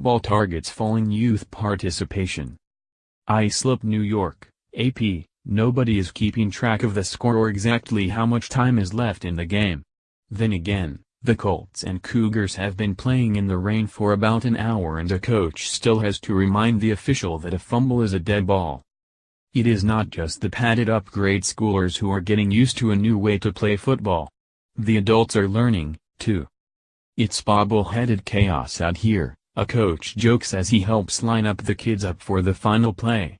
football targets falling youth participation. ISLIP New York, AP, nobody is keeping track of the score or exactly how much time is left in the game. Then again, the Colts and Cougars have been playing in the rain for about an hour and a coach still has to remind the official that a fumble is a dead ball. It is not just the padded-up grade schoolers who are getting used to a new way to play football. The adults are learning, too. "It's bobbleheaded chaos out here," a coach jokes as he helps line up the kids up for the final play.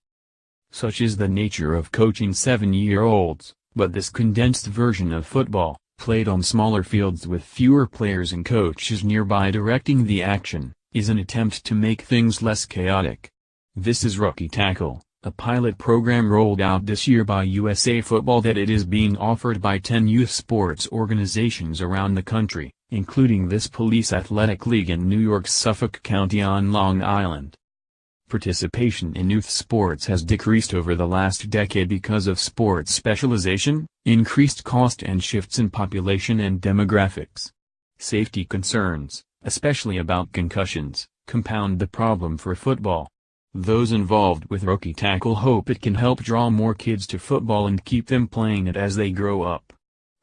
Such is the nature of coaching 7-year-olds, but this condensed version of football, played on smaller fields with fewer players and coaches nearby directing the action, is an attempt to make things less chaotic. This is Rookie Tackle, a pilot program rolled out this year by USA Football that it is being offered by 10 youth sports organizations around the country, including this police athletic league in New York's Suffolk County on Long Island. Participation in youth sports has decreased over the last decade because of sports specialization, increased cost and shifts in population and demographics. Safety concerns, especially about concussions, compound the problem for football. Those involved with Rookie Tackle hope it can help draw more kids to football and keep them playing it as they grow up.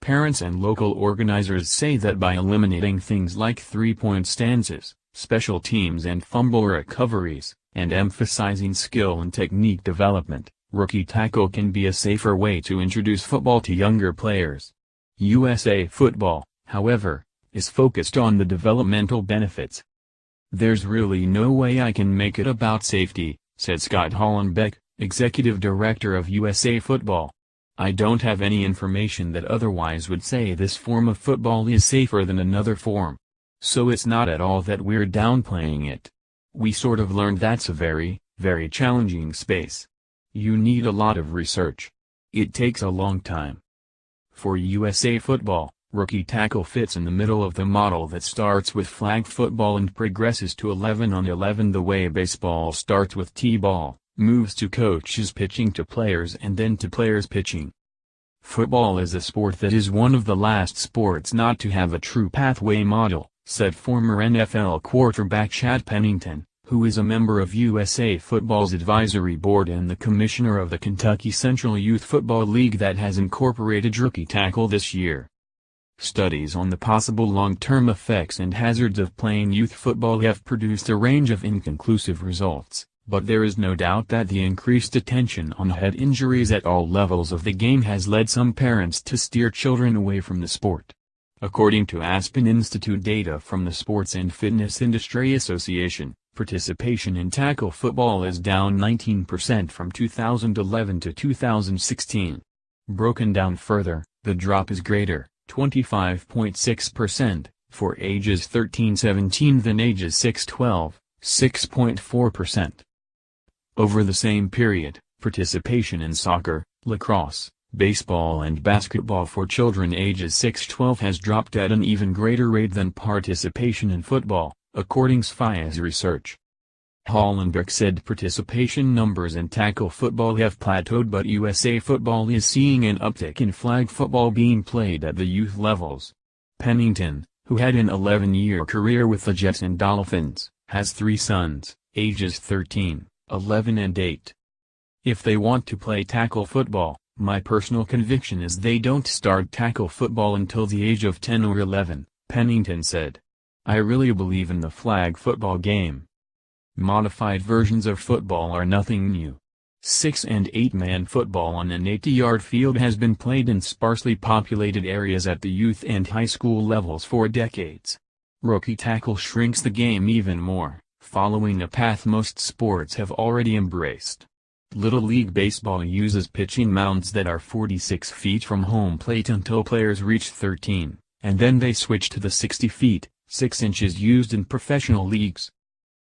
Parents and local organizers say that by eliminating things like three-point stances, special teams and fumble recoveries, and emphasizing skill and technique development, Rookie Tackle can be a safer way to introduce football to younger players. USA Football, however, is focused on the developmental benefits. "There's really no way I can make it about safety," said Scott Hollenbeck, executive director of USA Football. "I don't have any information that otherwise would say this form of football is safer than another form. So it's not at all that we're downplaying it. We sort of learned that's a very, very challenging space. You need a lot of research. It takes a long time." For USA Football, Rookie Tackle fits in the middle of the model that starts with flag football and progresses to 11 on 11 the way baseball starts with T-ball, moves to coaches pitching to players and then to players pitching. "Football is a sport that is one of the last sports not to have a true pathway model," said former NFL quarterback Chad Pennington, who is a member of USA Football's advisory board and the commissioner of the Kentucky Central Youth Football League that has incorporated Rookie Tackle this year. Studies on the possible long-term effects and hazards of playing youth football have produced a range of inconclusive results, but there is no doubt that the increased attention on head injuries at all levels of the game has led some parents to steer children away from the sport. According to Aspen Institute data from the Sports and Fitness Industry Association, participation in tackle football is down 19% from 2011 to 2016. Broken down further, the drop is greater, 25.6%, for ages 13-17 than ages 6-12, 6.4%. Over the same period, participation in soccer, lacrosse, baseball and basketball for children ages 6-12 has dropped at an even greater rate than participation in football, according to SFIA's research. Hollenbeck said participation numbers in tackle football have plateaued, but USA Football is seeing an uptick in flag football being played at the youth levels. Pennington, who had an 11-year career with the Jets and Dolphins, has 3 sons, ages 13, 11 and 8. "If they want to play tackle football, my personal conviction is they don't start tackle football until the age of 10 or 11, Pennington said. "I really believe in the flag football game." Modified versions of football are nothing new. 6- and 8-man football on an 80-yard field has been played in sparsely populated areas at the youth and high school levels for decades. Rookie Tackle shrinks the game even more, following a path most sports have already embraced. Little League Baseball uses pitching mounds that are 46 feet from home plate until players reach 13, and then they switch to the 60 feet, 6 inches used in professional leagues.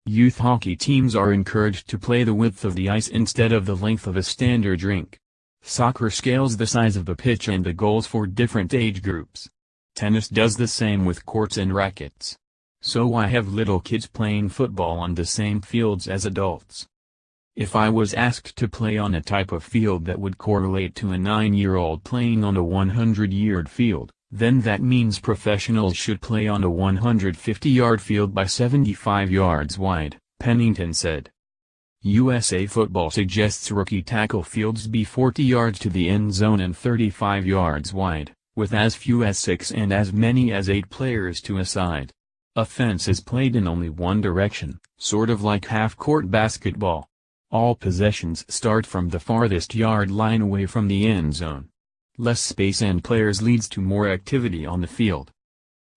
Youth hockey teams are encouraged to play the width of the ice instead of the length of a standard rink. Soccer scales the size of the pitch and the goals for different age groups. Tennis does the same with courts and rackets. So I have little kids playing football on the same fields as adults. If I was asked to play on a type of field that would correlate to a 9-year-old playing on a 100-yard field, Then that means professionals should play on a 150-yard field by 75 yards wide, Pennington said. USA Football suggests rookie tackle fields be 40 yards to the end zone and 35 yards wide, with as few as 6 and as many as 8 players to a side. Offense is played in only one direction, sort of like half-court basketball. All possessions start from the farthest yard line away from the end zone. Less space and players leads to more activity on the field.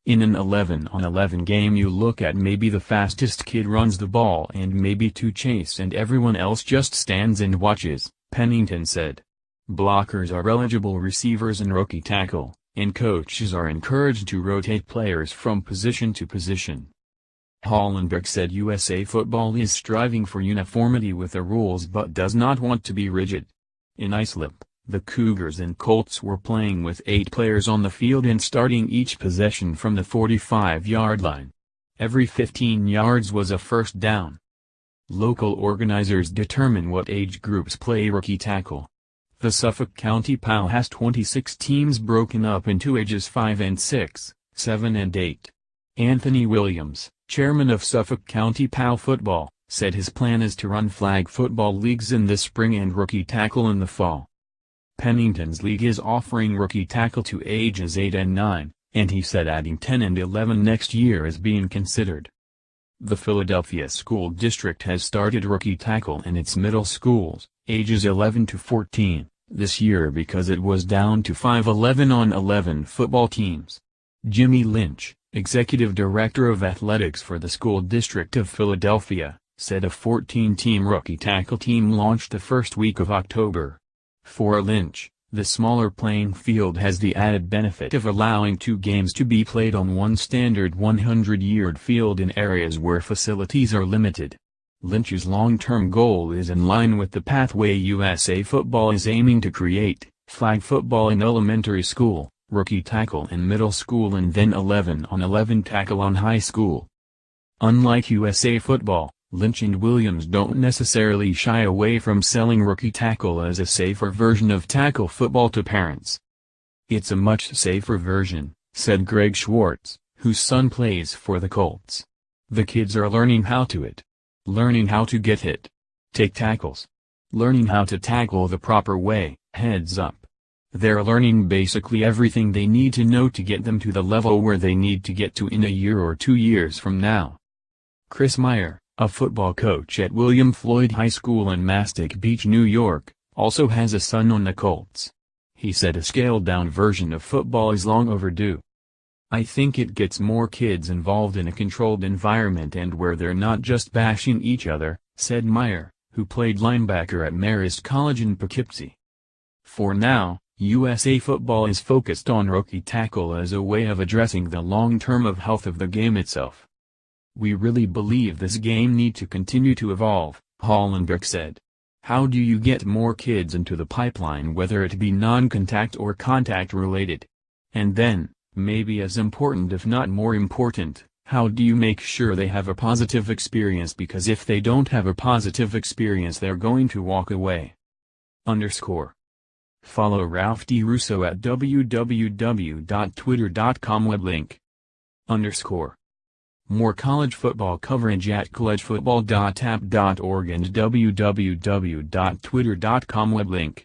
In an 11-on-11 game you look at maybe the fastest kid runs the ball and maybe 2 chase and everyone else just stands and watches, Pennington said. Blockers are eligible receivers and rookie tackle, and coaches are encouraged to rotate players from position to position. Hollenberg said USA Football is striving for uniformity with the rules but does not want to be rigid. In ISLIP, the Cougars and Colts were playing with 8 players on the field and starting each possession from the 45-yard line. Every 15 yards was a first down. Local organizers determine what age groups play rookie tackle. The Suffolk County PAL has 26 teams broken up into ages 5 and 6, 7 and 8. Anthony Williams, chairman of Suffolk County PAL football, said his plan is to run flag football leagues in the spring and rookie tackle in the fall. Pennington's league is offering rookie tackle to ages 8 and 9, and he said adding 10 and 11 next year is being considered. The Philadelphia School District has started rookie tackle in its middle schools, ages 11 to 14, this year because it was down to 5 11-on-11 football teams. Jimmy Lynch, executive director of athletics for the School District of Philadelphia, said a 14-team rookie tackle team launched the first week of October. For Lynch, the smaller playing field has the added benefit of allowing 2 games to be played on one standard 100-yard field in areas where facilities are limited. Lynch's long-term goal is in line with the pathway USA Football is aiming to create: flag football in elementary school, rookie tackle in middle school and then 11-on-11 tackle on high school. Unlike USA Football, Lynch and Williams don't necessarily shy away from selling rookie tackle as a safer version of tackle football to parents. It's a much safer version, said Greg Schwartz, whose son plays for the Colts. The kids are learning how to get hit. Take tackles. Learning how to tackle the proper way, heads up. They're learning basically everything they need to know to get them to the level where they need to get to in a year or 2 years from now. Chris Meyer, a football coach at William Floyd High School in Mastic Beach, New York, also has a son on the Colts. He said a scaled-down version of football is long overdue. I think it gets more kids involved in a controlled environment and where they're not just bashing each other, said Meyer, who played linebacker at Marist College in Poughkeepsie. For now, USA Football is focused on rookie tackle as a way of addressing the long-term of health of the game itself. We really believe this game need to continue to evolve, Hollenberg said. How do you get more kids into the pipeline, whether it be non-contact or contact related? And then, maybe as important if not more important, how do you make sure they have a positive experience, because if they don't have a positive experience they're going to walk away. Follow Ralph D. Russo at www.twitter.com weblink. More college football coverage at collegefootball.app.org and www.twitter.com weblink.